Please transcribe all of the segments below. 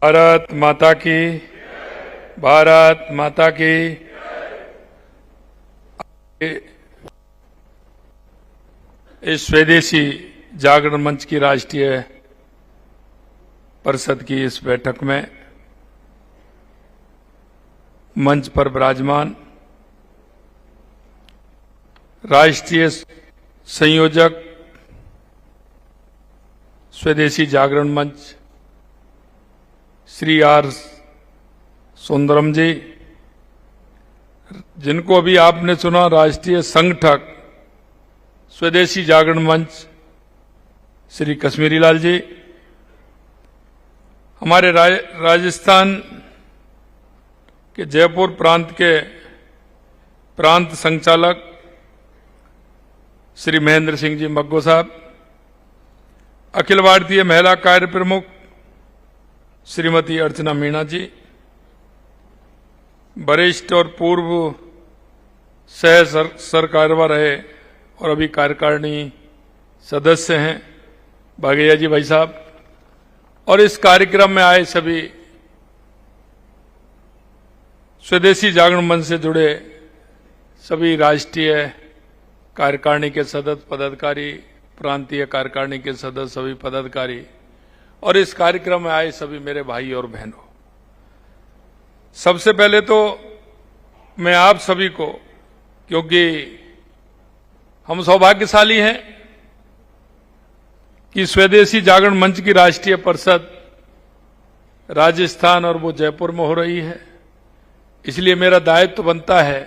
भारत माता की, भारत माता की। इस स्वदेशी जागरण मंच की राष्ट्रीय परिषद की इस बैठक में मंच पर विराजमान राष्ट्रीय संयोजक स्वदेशी जागरण मंच श्री आर सुंदरम जी, जिनको अभी आपने सुना राष्ट्रीय संगठक स्वदेशी जागरण मंच श्री कश्मीरी लाल जी, हमारे राजस्थान के जयपुर प्रांत के प्रांत संचालक श्री महेंद्र सिंह जी मग्गो साहब, अखिल भारतीय महिला कार्य प्रमुख श्रीमती अर्चना मीणा जी, वरिष्ठ और पूर्व सह सरकार्यवाह रहे और अभी कार्यकारिणी सदस्य हैं भागैया जी भाई साहब, और इस कार्यक्रम में आए सभी स्वदेशी जागरण मंच से जुड़े सभी राष्ट्रीय कार्यकारिणी के सदस्य पदाधिकारी, प्रांतीय कार्यकारिणी के सदस्य सभी पदाधिकारी, और इस कार्यक्रम में आए सभी मेरे भाई और बहनों। सबसे पहले तो मैं आप सभी को, क्योंकि हम सौभाग्यशाली हैं कि स्वदेशी जागरण मंच की राष्ट्रीय परिषद राजस्थान और वो जयपुर में हो रही है, इसलिए मेरा दायित्व बनता है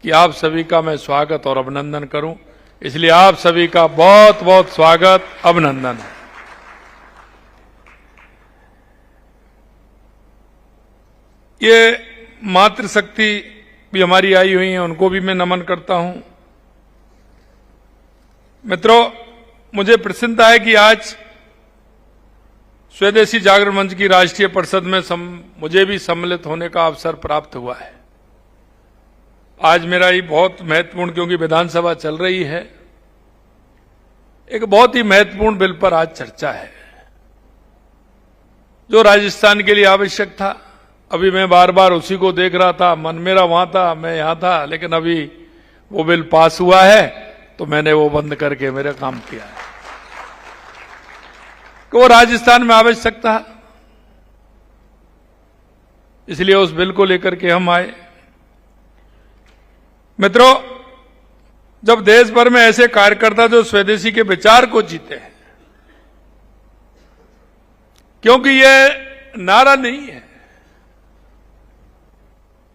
कि आप सभी का मैं स्वागत और अभिनंदन करूं। इसलिए आप सभी का बहुत बहुत स्वागत, अभिनंदन है। ये मातृशक्ति भी हमारी आई हुई है, उनको भी मैं नमन करता हूं। मित्रों, मुझे प्रसन्नता है कि आज स्वदेशी जागरण मंच की राष्ट्रीय परिषद में मुझे भी सम्मिलित होने का अवसर प्राप्त हुआ है। आज मेरा ये बहुत महत्वपूर्ण, क्योंकि विधानसभा चल रही है, एक बहुत ही महत्वपूर्ण बिल पर आज चर्चा है जो राजस्थान के लिए आवश्यक था। अभी मैं बार बार उसी को देख रहा था, मन मेरा वहां था, मैं यहां था, लेकिन अभी वो बिल पास हुआ है तो मैंने वो बंद करके मेरा काम किया है कि वो राजस्थान में आवश्यक था, इसलिए उस बिल को लेकर के हम आए। मित्रों, जब देश भर में ऐसे कार्यकर्ता जो स्वदेशी के विचार को जीते हैं, क्योंकि ये नारा नहीं है,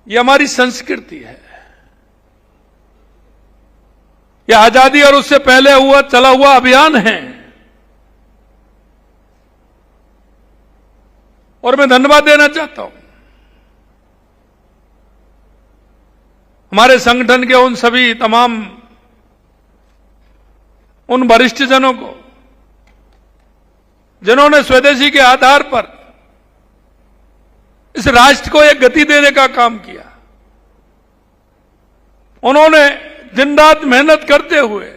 ये हमारी संस्कृति है, यह आजादी और उससे पहले चला हुआ अभियान है। और मैं धन्यवाद देना चाहता हूं हमारे संगठन के उन सभी तमाम उन वरिष्ठ जनों को जिन्होंने स्वदेशी के आधार पर इस राष्ट्र को एक गति देने का काम किया। उन्होंने दिन रात मेहनत करते हुए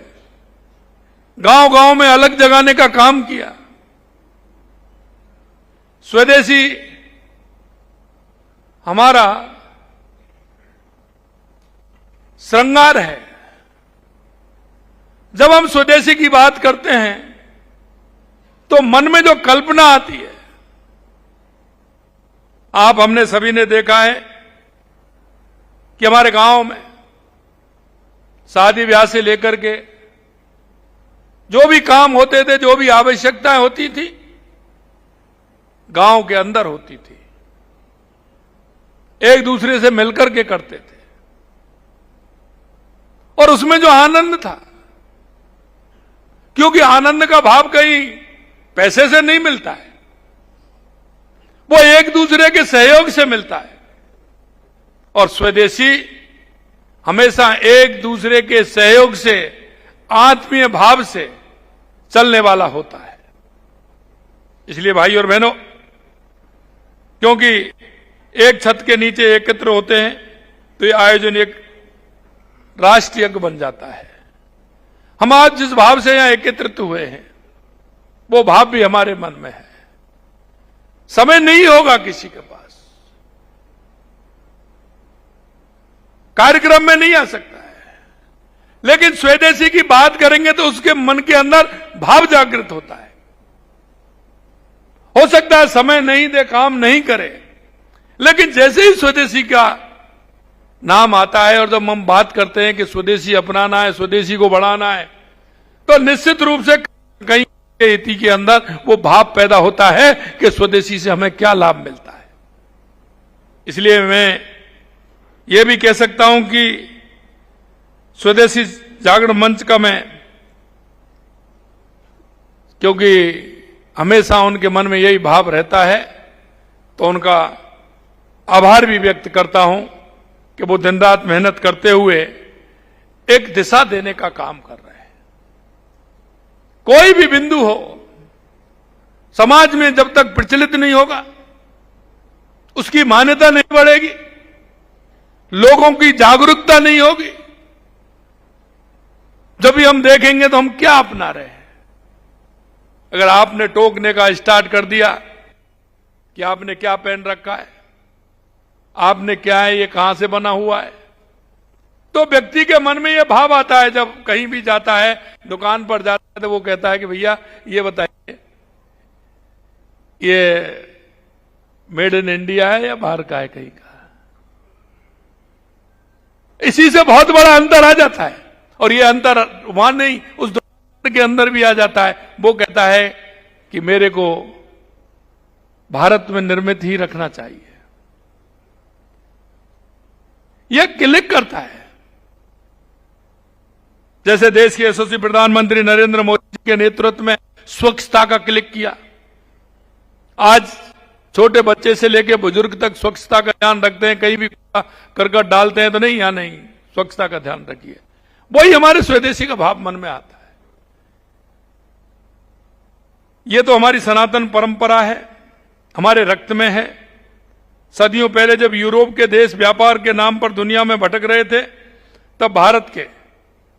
गांव गांव में अलग जगाने का काम किया। स्वदेशी हमारा श्रृंगार है। जब हम स्वदेशी की बात करते हैं तो मन में जो कल्पना आती है, हमने सभी ने देखा है कि हमारे गांव में शादी ब्याह से लेकर के जो भी काम होते थे, जो भी आवश्यकताएं होती थी, गांव के अंदर होती थी, एक दूसरे से मिलकर के करते थे। और उसमें जो आनंद था, क्योंकि आनंद का भाव कहीं पैसे से नहीं मिलता है, वो एक दूसरे के सहयोग से मिलता है। और स्वदेशी हमेशा एक दूसरे के सहयोग से, आत्मीय भाव से चलने वाला होता है। इसलिए भाई और बहनों, क्योंकि एक छत के नीचे एकत्र होते हैं तो ये आयोजन एक राष्ट्रीय यज्ञ बन जाता है। हम आज जिस भाव से यहां एकत्रित हुए हैं, वो भाव भी हमारे मन में है। समय नहीं होगा किसी के पास, कार्यक्रम में नहीं आ सकता है। लेकिन स्वदेशी की बात करेंगे तो उसके मन के अंदर भाव जागृत होता है। हो सकता है समय नहीं दे, काम नहीं करे, लेकिन जैसे ही स्वदेशी का नाम आता है और जब हम बात करते हैं कि स्वदेशी अपनाना है, स्वदेशी को बढ़ाना है, तो निश्चित रूप से कहीं इति के अंदर वो भाव पैदा होता है कि स्वदेशी से हमें क्या लाभ मिलता है। इसलिए मैं ये भी कह सकता हूं कि स्वदेशी जागरण मंच का मैं, क्योंकि हमेशा उनके मन में यही भाव रहता है, तो उनका आभार भी व्यक्त करता हूं कि वो दिन रात मेहनत करते हुए एक दिशा देने का काम कर रहे हैं। कोई भी बिंदु हो समाज में जब तक प्रचलित नहीं होगा, उसकी मान्यता नहीं बढ़ेगी, लोगों की जागरूकता नहीं होगी, जब भी हम देखेंगे तो हम क्या अपना रहे हैं। अगर आपने टोकने का स्टार्ट कर दिया कि आपने क्या पहन रखा है, आपने क्या है, ये कहां से बना हुआ है, तो व्यक्ति के मन में यह भाव आता है। जब कहीं भी जाता है, दुकान पर जाता है, तो वो कहता है कि भैया ये बताइए, ये मेड इन इंडिया है या बाहर का है कहीं का। इसी से बहुत बड़ा अंतर आ जाता है। और ये अंतर वहां नहीं, उस दुकान के अंदर भी आ जाता है। वो कहता है कि मेरे को भारत में निर्मित ही रखना चाहिए। यह क्लिक करता है। जैसे देश के यशस्वी प्रधानमंत्री नरेंद्र मोदी जी के नेतृत्व में स्वच्छता का क्लिक किया। आज छोटे बच्चे से लेकर बुजुर्ग तक स्वच्छता का ध्यान रखते हैं। कहीं भी करकट डालते हैं तो नहीं, यहां नहीं, स्वच्छता का ध्यान रखिए। वही हमारे स्वदेशी का भाव मन में आता है। यह तो हमारी सनातन परंपरा है, हमारे रक्त में है। सदियों पहले जब यूरोप के देश व्यापार के नाम पर दुनिया में भटक रहे थे, तब भारत के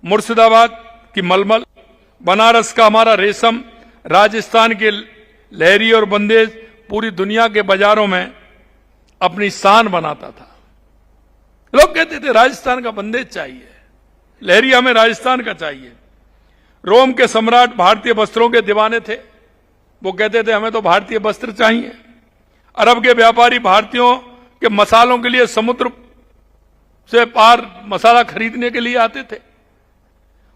मुर्शिदाबाद की मलमल, बनारस का हमारा रेशम, राजस्थान के लहरी और बंदेज पूरी दुनिया के बाजारों में अपनी शान बनाता था। लोग कहते थे राजस्थान का बंदेज चाहिए, लहरी हमें राजस्थान का चाहिए। रोम के सम्राट भारतीय वस्त्रों के दीवाने थे। वो कहते थे हमें तो भारतीय वस्त्र चाहिए। अरब के व्यापारी भारतीयों के मसालों के लिए समुद्र से पार मसाला खरीदने के लिए आते थे।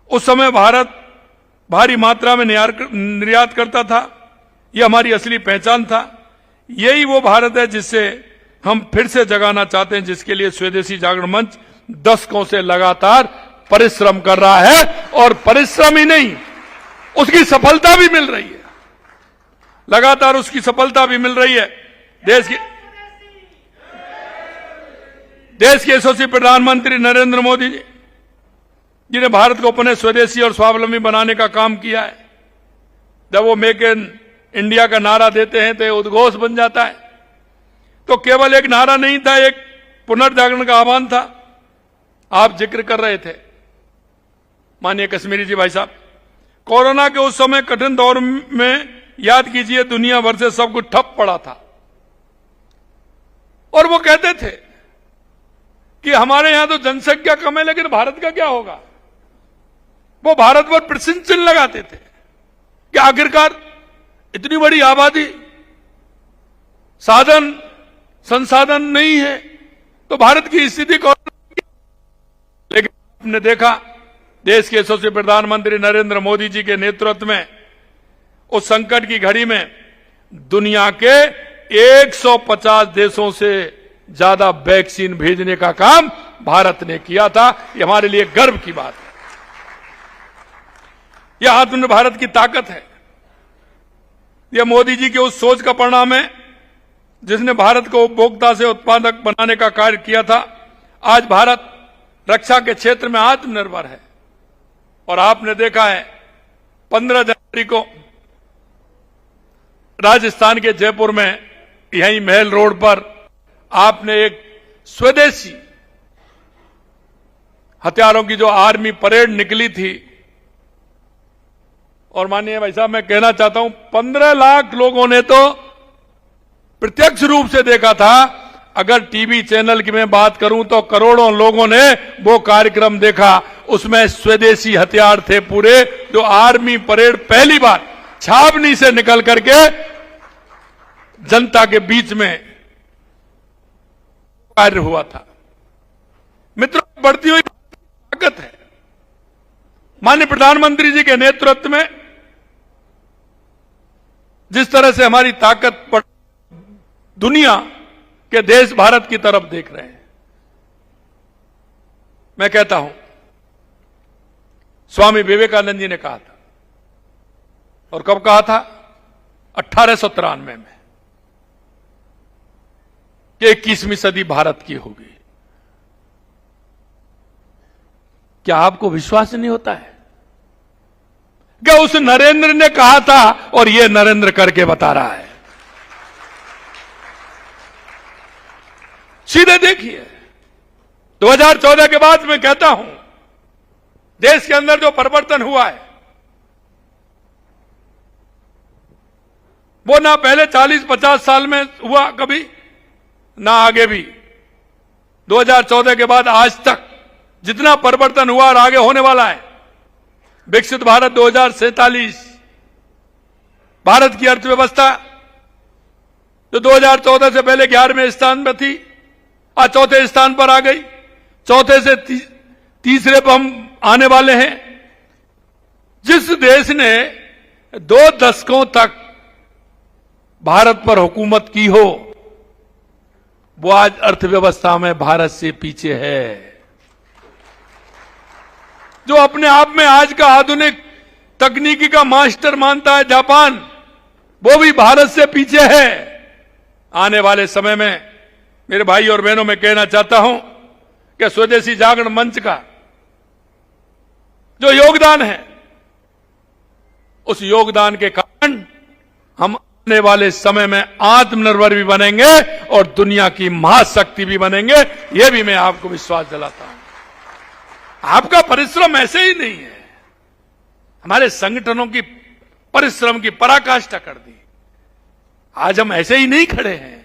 उस समय भारत भारी मात्रा में निर्यात करता था। यह हमारी असली पहचान था। यही वो भारत है जिससे हम फिर से जगाना चाहते हैं, जिसके लिए स्वदेशी जागरण मंच दशकों से लगातार परिश्रम कर रहा है। और परिश्रम ही नहीं, उसकी सफलता भी मिल रही है। लगातार उसकी सफलता भी मिल रही है। देश के यशस्वी प्रधानमंत्री नरेंद्र मोदी जी, जिन्हें भारत को अपने स्वदेशी और स्वावलंबी बनाने का काम किया है। जब वो मेक इन इंडिया का नारा देते हैं तो उद्घोष बन जाता है। तो केवल एक नारा नहीं था, एक पुनर्जागरण का आह्वान था। आप जिक्र कर रहे थे माननीय कश्मीरी जी भाई साहब, कोरोना के उस समय कठिन दौर में याद कीजिए, दुनिया भर से सब कुछ ठप पड़ा था। और वो कहते थे कि हमारे यहां तो जनसंख्या कम है, लेकिन भारत का क्या होगा। वो भारत पर प्रश्न चिन्ह लगाते थे कि आखिरकार इतनी बड़ी आबादी, साधन संसाधन नहीं है, तो भारत की स्थिति कौन। लेकिन आपने देखा देश के यशस्वी प्रधानमंत्री नरेंद्र मोदी जी के नेतृत्व में उस संकट की घड़ी में दुनिया के 150 देशों से ज्यादा वैक्सीन भेजने का काम भारत ने किया था। यह हमारे लिए गर्व की बात है। यह आत्मनिर्भर भारत की ताकत है। यह मोदी जी के उस सोच का परिणाम है जिसने भारत को उपभोक्ता से उत्पादक बनाने का कार्य किया था। आज भारत रक्षा के क्षेत्र में आत्मनिर्भर है। और आपने देखा है 15 जनवरी को राजस्थान के जयपुर में, यहीं महल रोड पर, आपने एक स्वदेशी हथियारों की जो आर्मी परेड निकली थी। और माननीय भाई साहब, मैं कहना चाहता हूं 15 लाख लोगों ने तो प्रत्यक्ष रूप से देखा था। अगर टीवी चैनल की मैं बात करूं तो करोड़ों लोगों ने वो कार्यक्रम देखा। उसमें स्वदेशी हथियार थे पूरे, जो आर्मी परेड पहली बार छावनी से निकल करके जनता के बीच में कार्य हुआ था। मित्रों, बढ़ती हुई ताकत है। माननीय प्रधानमंत्री जी के नेतृत्व में जिस तरह से हमारी ताकत बढ़, दुनिया के देश भारत की तरफ देख रहे हैं। मैं कहता हूं, स्वामी विवेकानंद जी ने कहा था, और कब कहा था? 1893 में, कि 21वीं सदी भारत की होगी। क्या आपको विश्वास नहीं होता है? क्या उस नरेंद्र ने कहा था और ये नरेंद्र करके बता रहा है? सीधे देखिए, 2014 के बाद मैं कहता हूं, देश के अंदर जो परिवर्तन हुआ है वो ना पहले 40-50 साल में हुआ कभी, ना आगे भी। 2014 के बाद आज तक जितना परिवर्तन हुआ और आगे होने वाला है, विकसित भारत 2047, भारत की अर्थव्यवस्था जो 2014 से पहले 11वें स्थान में थी, आज चौथे स्थान पर आ गई। चौथे से तीसरे पर हम आने वाले हैं। जिस देश ने 2 दशकों तक भारत पर हुकूमत की हो, वो आज अर्थव्यवस्था में भारत से पीछे है। जो अपने आप में आज का आधुनिक तकनीकी का मास्टर मानता है जापान, वो भी भारत से पीछे है। आने वाले समय में मेरे भाई और बहनों, मैं कहना चाहता हूं कि स्वदेशी जागरण मंच का जो योगदान है, उस योगदान के कारण हम आने वाले समय में आत्मनिर्भर भी बनेंगे और दुनिया की महाशक्ति भी बनेंगे। यह भी मैं आपको विश्वास दिलाता हूं। आपका परिश्रम ऐसे ही नहीं है, हमारे संगठनों की परिश्रम की पराकाष्ठा कर दी। आज हम ऐसे ही नहीं खड़े हैं।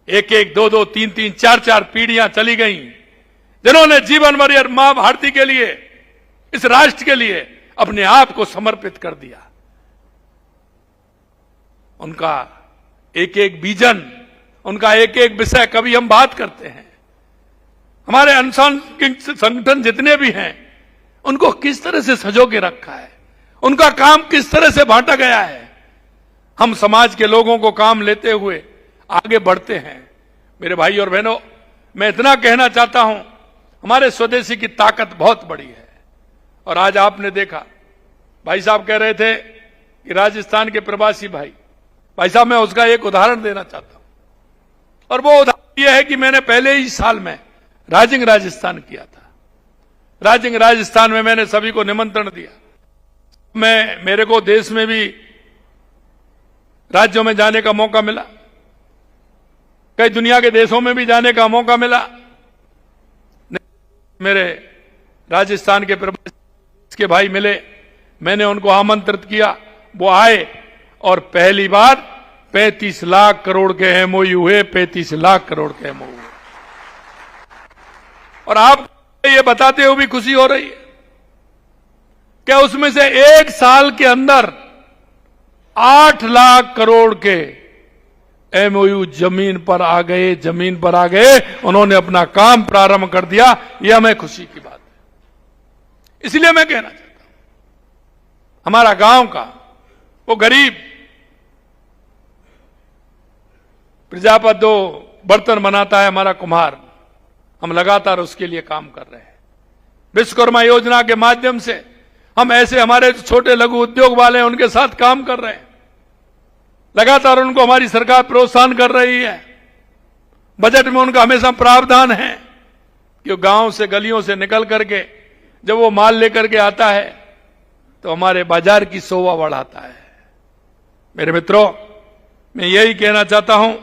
1-1, 2-2, 3-3, 4-4 पीढ़ियां चली गई, जिन्होंने जीवन भर मां भारती के लिए, इस राष्ट्र के लिए अपने आप को समर्पित कर दिया। उनका एक-एक विजन, उनका एक-एक विषय, कभी हम बात करते हैं। हमारे अनुसंधान संगठन जितने भी हैं, उनको किस तरह से सजो के रखा है, उनका काम किस तरह से बांटा गया है। हम समाज के लोगों को काम लेते हुए आगे बढ़ते हैं। मेरे भाई और बहनों, मैं इतना कहना चाहता हूं, हमारे स्वदेशी की ताकत बहुत बड़ी है। और आज आपने देखा, भाई साहब कह रहे थे कि राजस्थान के प्रवासी भाई साहब, मैं उसका एक उदाहरण देना चाहता हूं। और वो उदाहरण यह है कि मैंने पहले ही साल में राजिंग राजस्थान किया था। राजिंग राजस्थान में मैंने सभी को निमंत्रण दिया। मेरे को देश में भी राज्यों में जाने का मौका मिला, कई दुनिया के देशों में भी जाने का मौका मिला। मेरे राजस्थान के प्रवासी के भाई मिले, मैंने उनको आमंत्रित किया, वो आए और पहली बार 35 लाख करोड़ के एमओयू हुए। 35 लाख करोड़ के एमओयू। और आप ये बताते हुए भी खुशी हो रही है कि उसमें से एक साल के अंदर 8 लाख करोड़ के एमओयू जमीन पर आ गए। उन्होंने अपना काम प्रारंभ कर दिया। यह हमें खुशी की बात है। इसलिए मैं कहना चाहता हूं, हमारा गांव का वो गरीब प्रजापत जो बर्तन बनाता है, हमारा कुम्हार, हम लगातार उसके लिए काम कर रहे हैं। विश्वकर्मा योजना के माध्यम से हम ऐसे हमारे छोटे लघु उद्योग वाले हैं, उनके साथ काम कर रहे हैं। लगातार उनको हमारी सरकार प्रोत्साहन कर रही है। बजट में उनका हमेशा प्रावधान है कि गांव से, गलियों से निकल करके जब वो माल लेकर के आता है तो हमारे बाजार की शोभा बढ़ाता है। मेरे मित्रों, मैं यही कहना चाहता हूं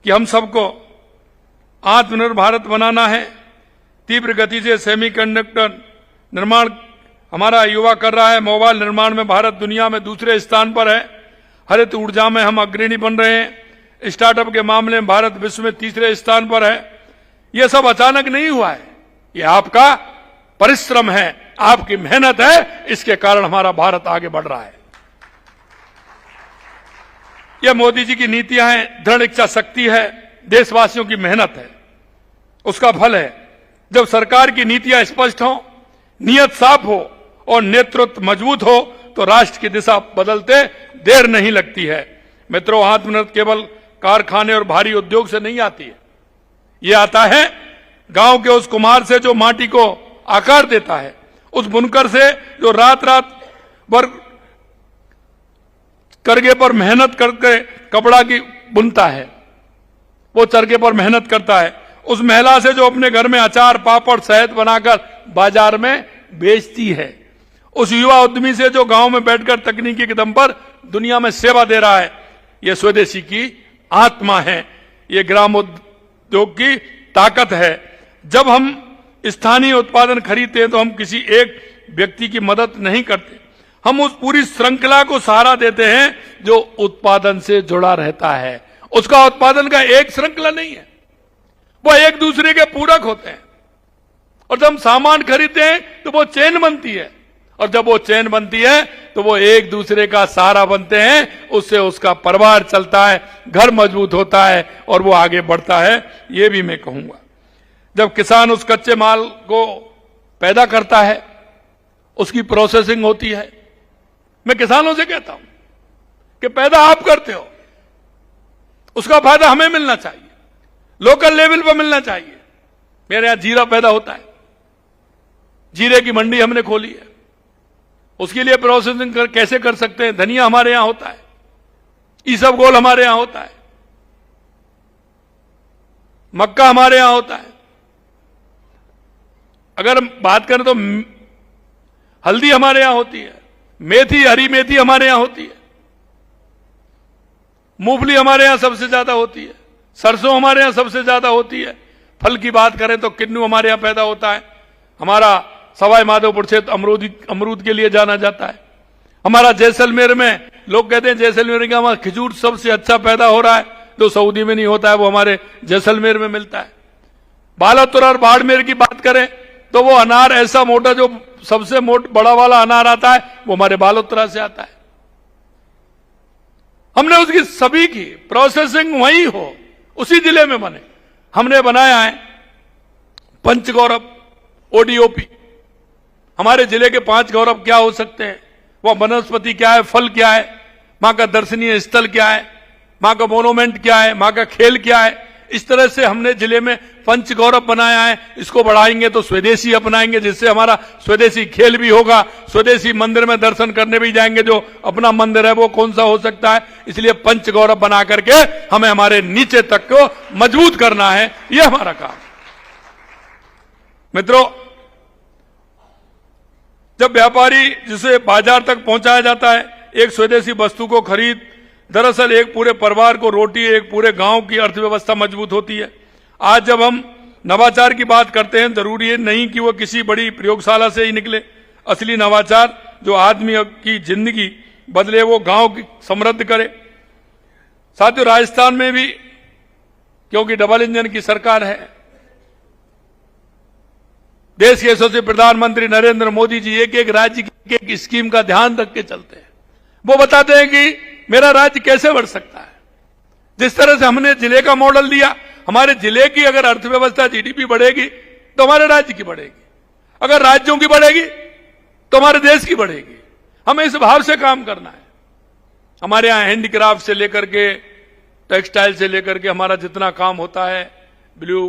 कि हम सबको आत्मनिर्भर भारत बनाना है। तीव्र गति से सेमीकंडक्टर निर्माण हमारा युवा कर रहा है। मोबाइल निर्माण में भारत दुनिया में दूसरे स्थान पर है। हरित ऊर्जा में हम अग्रणी बन रहे हैं। स्टार्टअप के मामले में भारत विश्व में तीसरे स्थान पर है। यह सब अचानक नहीं हुआ है, यह आपका परिश्रम है, आपकी मेहनत है, इसके कारण हमारा भारत आगे बढ़ रहा है। यह मोदी जी की नीतियां हैं, दृढ़ इच्छा शक्ति है, देशवासियों की मेहनत है, उसका फल है। जब सरकार की नीतियां स्पष्ट हो, नियत साफ हो और नेतृत्व मजबूत हो तो राष्ट्र की दिशा बदलते देर नहीं लगती है। मित्रों, आत्मनिर्भर केवल कारखाने और भारी उद्योग से नहीं आती है, यह आता है गांव के उस कुम्हार से जो माटी को आकार देता है, उस बुनकर से जो रात रात भर करगे पर मेहनत करके कपड़ा की बुनता है, वो चरखे पर मेहनत करता है, उस महिला से जो अपने घर में अचार पापड़ शहद बनाकर बाजार में बेचती है, उस युवा उद्यमी से जो गांव में बैठकर तकनीकी के दम पर दुनिया में सेवा दे रहा है। यह स्वदेशी की आत्मा है, यह ग्राम उद्योग की ताकत है। जब हम स्थानीय उत्पादन खरीदते हैं तो हम किसी एक व्यक्ति की मदद नहीं करते, हम उस पूरी श्रृंखला को सहारा देते हैं जो उत्पादन से जुड़ा रहता है। उसका उत्पादन का एक श्रृंखला नहीं है, वो एक दूसरे के पूरक होते हैं। और जब हम सामान खरीदते हैं तो वो चेन बनती है, और जब वो चेन बनती है तो वो एक दूसरे का सहारा बनते हैं, उससे उसका परिवार चलता है, घर मजबूत होता है और वो आगे बढ़ता है। ये भी मैं कहूंगा, जब किसान उस कच्चे माल को पैदा करता है, उसकी प्रोसेसिंग होती है। मैं किसानों से कहता हूं कि पैदा आप करते हो, उसका फायदा हमें मिलना चाहिए, लोकल लेवल पर मिलना चाहिए। मेरे यहां जीरा पैदा होता है, जीरे की मंडी हमने खोली है, उसके लिए प्रोसेसिंग कैसे कर सकते हैं। धनिया हमारे यहां होता है, इसबगोल हमारे यहां होता है, मक्का हमारे यहां होता है। अगर बात करें तो हल्दी हमारे यहां होती है, मेथी, हरी मेथी हमारे यहां होती है, मूंगफली हमारे यहां सबसे ज्यादा होती है, सरसों हमारे यहां सबसे ज्यादा होती है। फल की बात करें तो किन्नू हमारे यहां पैदा होता है। हमारा सवाई माधोपुर क्षेत्र अमरूद के लिए जाना जाता है। हमारा जैसलमेर में लोग कहते हैं जैसलमेर का हमारा खजूर सबसे अच्छा पैदा हो रहा है, जो सऊदी में नहीं होता है वो हमारे जैसलमेर में मिलता है। बालातुर और बाड़मेर की बात करें तो वो अनार ऐसा मोटा, जो सबसे बड़ा वाला अनार आता है वो हमारे बालोतरा से आता है। हमने उसकी सभी की प्रोसेसिंग वही हो, उसी जिले में बने। हमने बनाया है पंचगौरव, ओडीओपी। हमारे जिले के 5 गौरव क्या हो सकते हैं? वह वनस्पति क्या है, फल क्या है, मां का दर्शनीय स्थल क्या है, मां का मोनूमेंट क्या है, मां का खेल क्या है। इस तरह से हमने जिले में पंच गौरव बनाया है। इसको बढ़ाएंगे तो स्वदेशी अपनाएंगे, जिससे हमारा स्वदेशी खेल भी होगा। स्वदेशी मंदिर में दर्शन करने भी जाएंगे, जो अपना मंदिर है वो कौन सा हो सकता है। इसलिए पंच गौरव बना करके हमें हमारे नीचे तक को मजबूत करना है, यह हमारा काम। मित्रों, जब व्यापारी जिसे बाजार तक पहुंचाया जाता है एक स्वदेशी वस्तु को खरीद, दरअसल एक पूरे परिवार को रोटी, एक पूरे गांव की अर्थव्यवस्था मजबूत होती है। आज जब हम नवाचार की बात करते हैं, जरूरी है नहीं कि वो किसी बड़ी प्रयोगशाला से ही निकले। असली नवाचार जो आदमी की जिंदगी बदले, वो गांव की समृद्ध करे। साथियों, राजस्थान में भी क्योंकि डबल इंजन की सरकार है, देश के यशस्वी प्रधानमंत्री नरेंद्र मोदी जी एक एक राज्य की एक स्कीम का ध्यान रख के चलते हैं। वो बताते हैं कि मेरा राज्य कैसे बढ़ सकता है। जिस तरह से हमने जिले का मॉडल दिया, हमारे जिले की अगर अर्थव्यवस्था जीडीपी बढ़ेगी तो हमारे राज्य की बढ़ेगी, अगर राज्यों की बढ़ेगी तो हमारे देश की बढ़ेगी। हमें इस भाव से काम करना है। हमारे यहां हैंडीक्राफ्ट से लेकर के टेक्सटाइल से लेकर के हमारा जितना काम होता है, ब्लू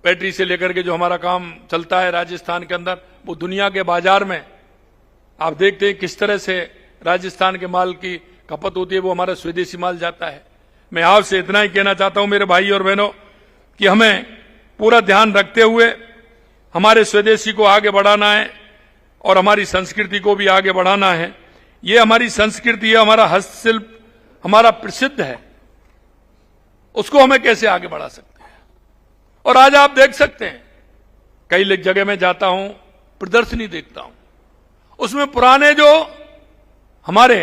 बैटरी से लेकर के जो हमारा काम चलता है राजस्थान के अंदर, वो दुनिया के बाजार में आप देखते हैं किस तरह से राजस्थान के माल की खपत होती है, वो हमारा स्वदेशी माल जाता है। मैं आपसे इतना ही कहना चाहता हूं मेरे भाई और बहनों कि हमें पूरा ध्यान रखते हुए हमारे स्वदेशी को आगे बढ़ाना है और हमारी संस्कृति को भी आगे बढ़ाना है। ये हमारी संस्कृति है, हमारा हस्तशिल्प हमारा प्रसिद्ध है, उसको हमें कैसे आगे बढ़ा सकते हैं। और आज आप देख सकते हैं, कई जगह में जाता हूं, प्रदर्शनी देखता हूं, उसमें पुराने जो हमारे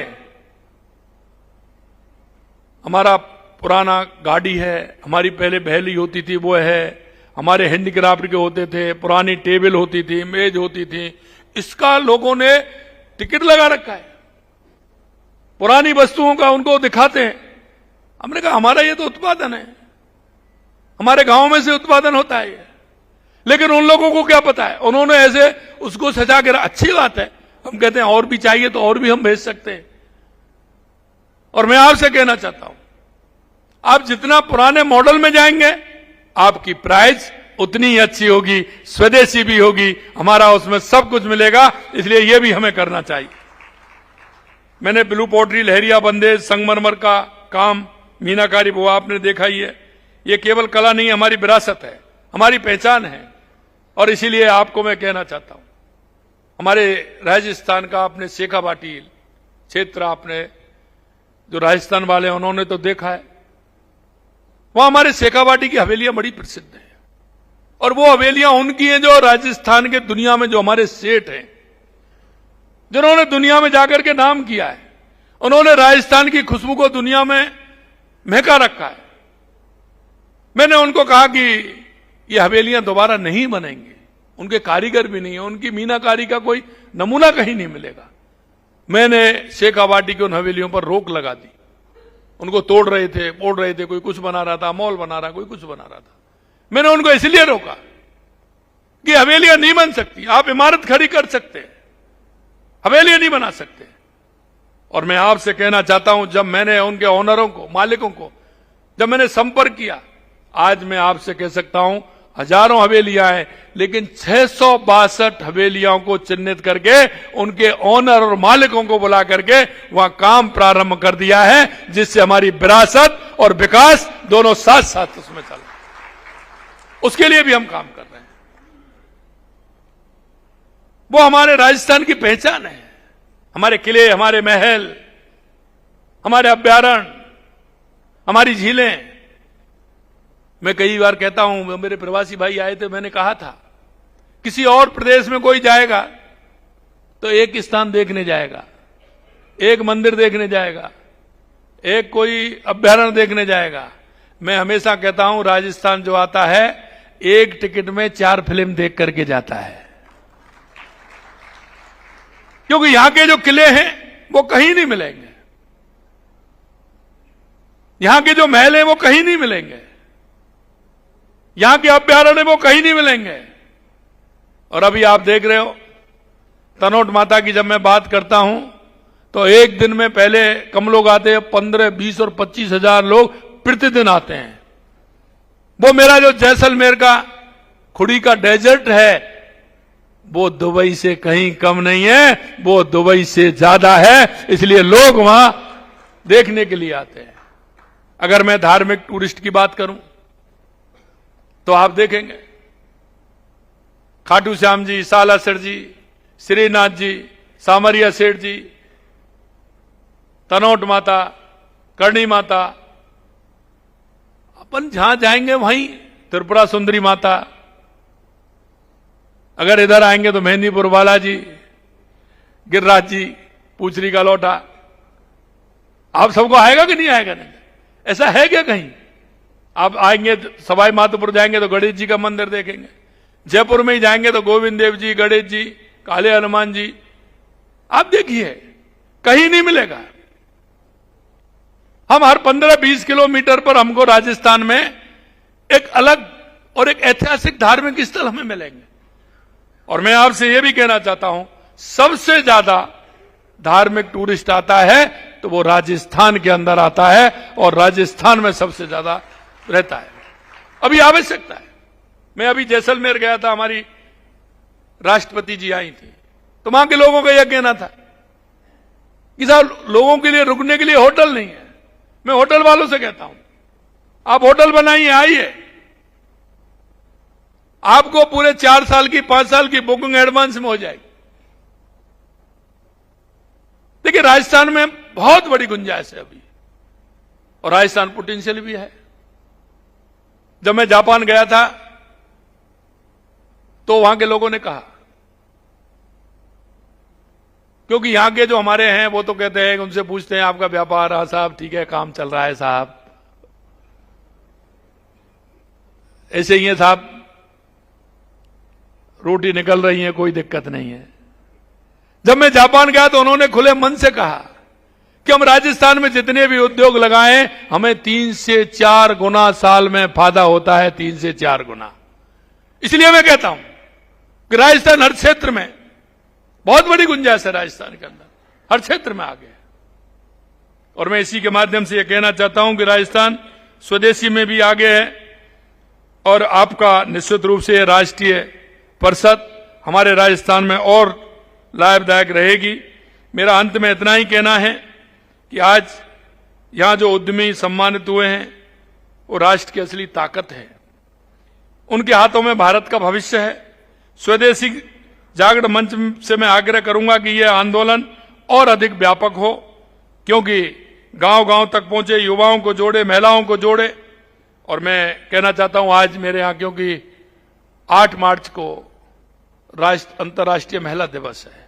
हमारा पुराना गाड़ी है, हमारी पहले भैली होती थी वो है, हमारे हैंडीक्राफ्ट के होते थे, पुरानी टेबल होती थी, मेज होती थी, इसका लोगों ने टिकट लगा रखा है। पुरानी वस्तुओं का उनको दिखाते हैं। हमने कहा हमारा ये तो उत्पादन है, हमारे गांव में से उत्पादन होता है ये। लेकिन उन लोगों को क्या पता है, उन्होंने ऐसे उसको सजा के अच्छी बात है। हम कहते हैं और भी चाहिए तो और भी हम भेज सकते हैं। और मैं आपसे कहना चाहता हूं, आप जितना पुराने मॉडल में जाएंगे आपकी प्राइस उतनी ही अच्छी होगी, स्वदेशी भी होगी, हमारा उसमें सब कुछ मिलेगा। इसलिए यह भी हमें करना चाहिए। मैंने ब्लू पोट्री, लहरिया बंदेज, संगमरमर का काम, मीनाकारी वो आपने देखा ही है। ये केवल कला नहीं, हमारी विरासत है, हमारी पहचान है। और इसीलिए आपको मैं कहना चाहता हूं, हमारे राजस्थान का आपने शेखावाटी क्षेत्र, आपने जो राजस्थान वाले उन्होंने तो देखा है, वहां हमारे शेखावाटी की हवेलियां बड़ी प्रसिद्ध हैं। और वो हवेलियां उनकी हैं जो राजस्थान के दुनिया में, जो हमारे सेठ हैं जिन्होंने दुनिया में जाकर के नाम किया है, उन्होंने राजस्थान की खुशबू को दुनिया में महका रखा है। मैंने उनको कहा कि ये हवेलियां दोबारा नहीं बनेंगी, उनके कारीगर भी नहीं है, उनकी मीनाकारी का कोई नमूना कहीं नहीं मिलेगा। मैंने शेखावाटी की उन हवेलियों पर रोक लगा दी। उनको तोड़ रहे थे, फोड़ रहे थे, कोई कुछ बना रहा था, मॉल बना रहा, कोई कुछ बना रहा था। मैंने उनको इसलिए रोका कि हवेलियां नहीं बन सकती, आप इमारत खड़ी कर सकते हैं, हवेलियां नहीं बना सकते। और मैं आपसे कहना चाहता हूं, जब मैंने उनके ओनरों को, मालिकों को जब मैंने संपर्क किया, आज मैं आपसे कह सकता हूं हजारों हवेलियां हैं, लेकिन 662 हवेलियां को चिन्हित करके उनके ओनर और मालिकों को बुला करके वहां काम प्रारंभ कर दिया है, जिससे हमारी विरासत और विकास दोनों साथ साथ उसमें चल रहे हैं। उसके लिए भी हम काम कर रहे हैं। वो हमारे राजस्थान की पहचान है। हमारे किले, हमारे महल, हमारे अभ्यारण्य, हमारी झीलें। मैं कई बार कहता हूं, मेरे प्रवासी भाई आए थे, मैंने कहा था किसी और प्रदेश में कोई जाएगा तो एक स्थान देखने जाएगा, एक मंदिर देखने जाएगा, एक कोई अभ्यारण्य देखने जाएगा। मैं हमेशा कहता हूं राजस्थान जो आता है एक टिकट में 4 फिल्म देख करके जाता है, क्योंकि यहां के जो किले हैं वो कहीं नहीं मिलेंगे, यहां के जो महल हैं वो कहीं नहीं मिलेंगे, यहां के अभ्यारण्य वो कहीं नहीं मिलेंगे। और अभी आप देख रहे हो तनोट माता की जब मैं बात करता हूं तो एक दिन में पहले कम लोग आते हैं, 15, 20 और 25 हजार लोग प्रतिदिन आते हैं। वो मेरा जो जैसलमेर का खुड़ी का डेजर्ट है वो दुबई से कहीं कम नहीं है, वो दुबई से ज्यादा है। इसलिए लोग वहां देखने के लिए आते हैं। अगर मैं धार्मिक टूरिस्ट की बात करूं तो आप देखेंगे खाटू श्याम जी, सालासर जी, श्रीनाथ जी, सामरिया सेठ जी, तनोट माता, करणी माता, अपन जहां जाएंगे वहीं त्रिपुरा सुंदरी माता, अगर इधर आएंगे तो मेहंदीपुर बालाजी, गिरिराज जी, पूछरी का लौटा। आप सबको आएगा कि नहीं आएगा? नहीं, ऐसा है क्या कहीं? आप आएंगे सवाई माधोपुर जाएंगे तो गणेश जी का मंदिर देखेंगे, जयपुर में ही जाएंगे तो गोविंद देव जी, गणेश जी, काले हनुमान जी, आप देखिए कहीं नहीं मिलेगा। हम हर 15-20 किलोमीटर पर हमको राजस्थान में एक अलग और एक ऐतिहासिक धार्मिक स्थल हमें मिलेंगे। और मैं आपसे यह भी कहना चाहता हूं, सबसे ज्यादा धार्मिक टूरिस्ट आता है तो वो राजस्थान के अंदर आता है, और राजस्थान में सबसे ज्यादा रहता है। अभी आवश्यकता है। मैं अभी जैसलमेर गया था, हमारी राष्ट्रपति जी आई थी, तो वहां के लोगों का यह कहना था कि साहब लोगों के लिए रुकने के लिए होटल नहीं है। मैं होटल वालों से कहता हूं आप होटल बनाइए, आइए, आपको पूरे 4 साल की, 5 साल की बुकिंग एडवांस में हो जाएगी। देखिए राजस्थान में बहुत बड़ी गुंजाइश है अभी, और राजस्थान पोटेंशियल भी है। जब मैं जापान गया था तो वहां के लोगों ने कहा क्योंकि यहां के जो हमारे हैं वो तो कहते हैं, उनसे पूछते हैं आपका व्यापार, हाँ साहब ठीक है, काम चल रहा है साहब, ऐसे ही है साहब, रोटी निकल रही है, कोई दिक्कत नहीं है। जब मैं जापान गया तो उन्होंने खुले मन से कहा कि हम राजस्थान में जितने भी उद्योग लगाएं, हमें 3 से 4 गुना साल में फायदा होता है, 3 से 4 गुना। इसलिए मैं कहता हूं कि राजस्थान हर क्षेत्र में बहुत बड़ी गुंजाइश है, राजस्थान के अंदर हर क्षेत्र में आगे है। और मैं इसी के माध्यम से यह कहना चाहता हूं कि राजस्थान स्वदेशी में भी आगे है, और आपका निश्चित रूप से राष्ट्रीय परिषद हमारे राजस्थान में और लाभदायक रहेगी। मेरा अंत में इतना ही कहना है कि आज यहां जो उद्यमी सम्मानित हुए हैं वो राष्ट्र की असली ताकत है, उनके हाथों में भारत का भविष्य है। स्वदेशी जागरण मंच से मैं आग्रह करूंगा कि यह आंदोलन और अधिक व्यापक हो, क्योंकि गांव गांव तक पहुंचे, युवाओं को जोड़े, महिलाओं को जोड़े। और मैं कहना चाहता हूं आज मेरे यहां, क्योंकि 8 मार्च को अंतर्राष्ट्रीय महिला दिवस है,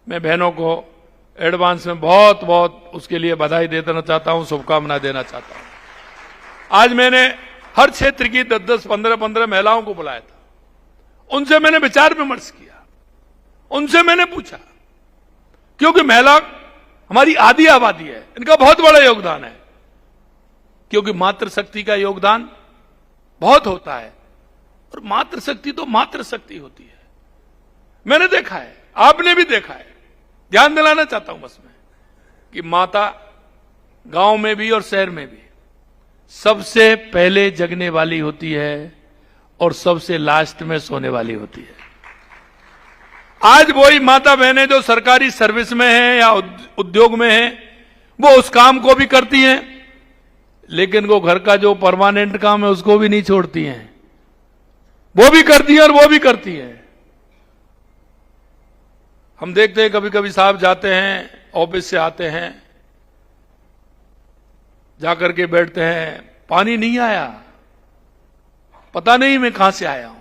मैं बहनों को एडवांस में बहुत बहुत उसके लिए बधाई देना चाहता हूं, शुभकामनाएं देना चाहता हूं। आज मैंने हर क्षेत्र की 10-10, 15-15 महिलाओं को बुलाया था, उनसे मैंने विचार विमर्श किया, उनसे मैंने पूछा, क्योंकि महिला हमारी आधी आबादी है, इनका बहुत बड़ा योगदान है, क्योंकि मातृशक्ति का योगदान बहुत होता है, और मातृशक्ति तो मातृशक्ति होती है। मैंने देखा है, आपने भी देखा है, ध्यान दिलाना चाहता हूं बस मैं कि माता गांव में भी और शहर में भी सबसे पहले जगने वाली होती है और सबसे लास्ट में सोने वाली होती है। आज वही माता बहनें जो सरकारी सर्विस में हैं या उद्योग में हैं, वो उस काम को भी करती हैं, लेकिन वो घर का जो परमानेंट काम है उसको भी नहीं छोड़ती हैं, वो भी करती हैं और वो भी करती हैं। हम देखते हैं कभी कभी साहब जाते हैं, ऑफिस से आते हैं, जाकर के बैठते हैं, पानी नहीं आया, पता नहीं मैं कहां से आया हूं।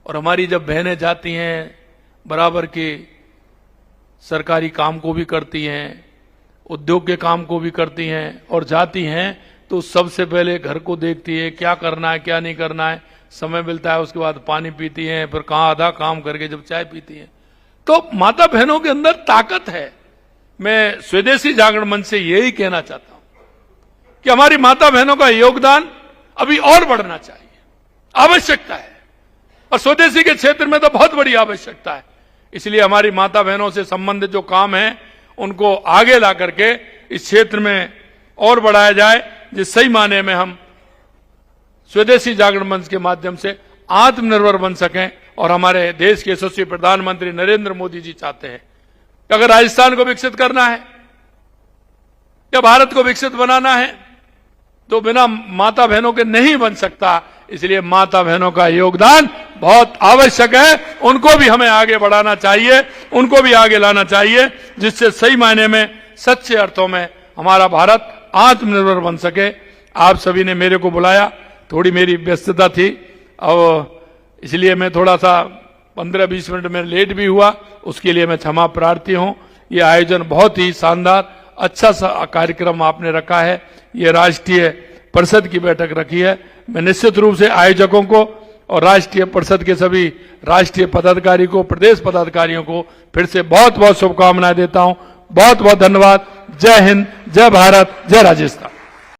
और हमारी जब बहनें जाती हैं, बराबर के सरकारी काम को भी करती हैं, उद्योग के काम को भी करती हैं, और जाती हैं तो सबसे पहले घर को देखती है, क्या करना है क्या नहीं करना है, समय मिलता है उसके बाद पानी पीती हैं, फिर कहां आधा काम करके जब चाय पीती हैं। तो माता बहनों के अंदर ताकत है। मैं स्वदेशी जागरण मंच से यही कहना चाहता हूं कि हमारी माता बहनों का योगदान अभी और बढ़ना चाहिए, आवश्यकता है, और स्वदेशी के क्षेत्र में तो बहुत बड़ी आवश्यकता है। इसलिए हमारी माता बहनों से संबंधित जो काम है उनको आगे ला करके इस क्षेत्र में और बढ़ाया जाए, जिस सही माने में हम स्वदेशी जागरण मंच के माध्यम से आत्मनिर्भर बन सकें। और हमारे देश के यशस्वी प्रधानमंत्री नरेंद्र मोदी जी चाहते हैं कि अगर राजस्थान को विकसित करना है या भारत को विकसित बनाना है तो बिना माता बहनों के नहीं बन सकता। इसलिए माता बहनों का योगदान बहुत आवश्यक है, उनको भी हमें आगे बढ़ाना चाहिए, उनको भी आगे लाना चाहिए, जिससे सही मायने में सच्चे अर्थों में हमारा भारत आत्मनिर्भर बन सके। आप सभी ने मेरे को बुलाया, थोड़ी मेरी व्यस्तता थी और इसलिए मैं थोड़ा सा 15-20 मिनट में लेट भी हुआ, उसके लिए मैं क्षमा प्रार्थी हूं। ये आयोजन बहुत ही शानदार अच्छा सा कार्यक्रम आपने रखा है, ये राष्ट्रीय परिषद की बैठक रखी है। मैं निश्चित रूप से आयोजकों को और राष्ट्रीय परिषद के सभी राष्ट्रीय पदाधिकारी को, प्रदेश पदाधिकारियों को फिर से बहुत बहुत शुभकामनाएं देता हूं। बहुत बहुत धन्यवाद। जय हिंद, जय भारत, जय राजस्थान।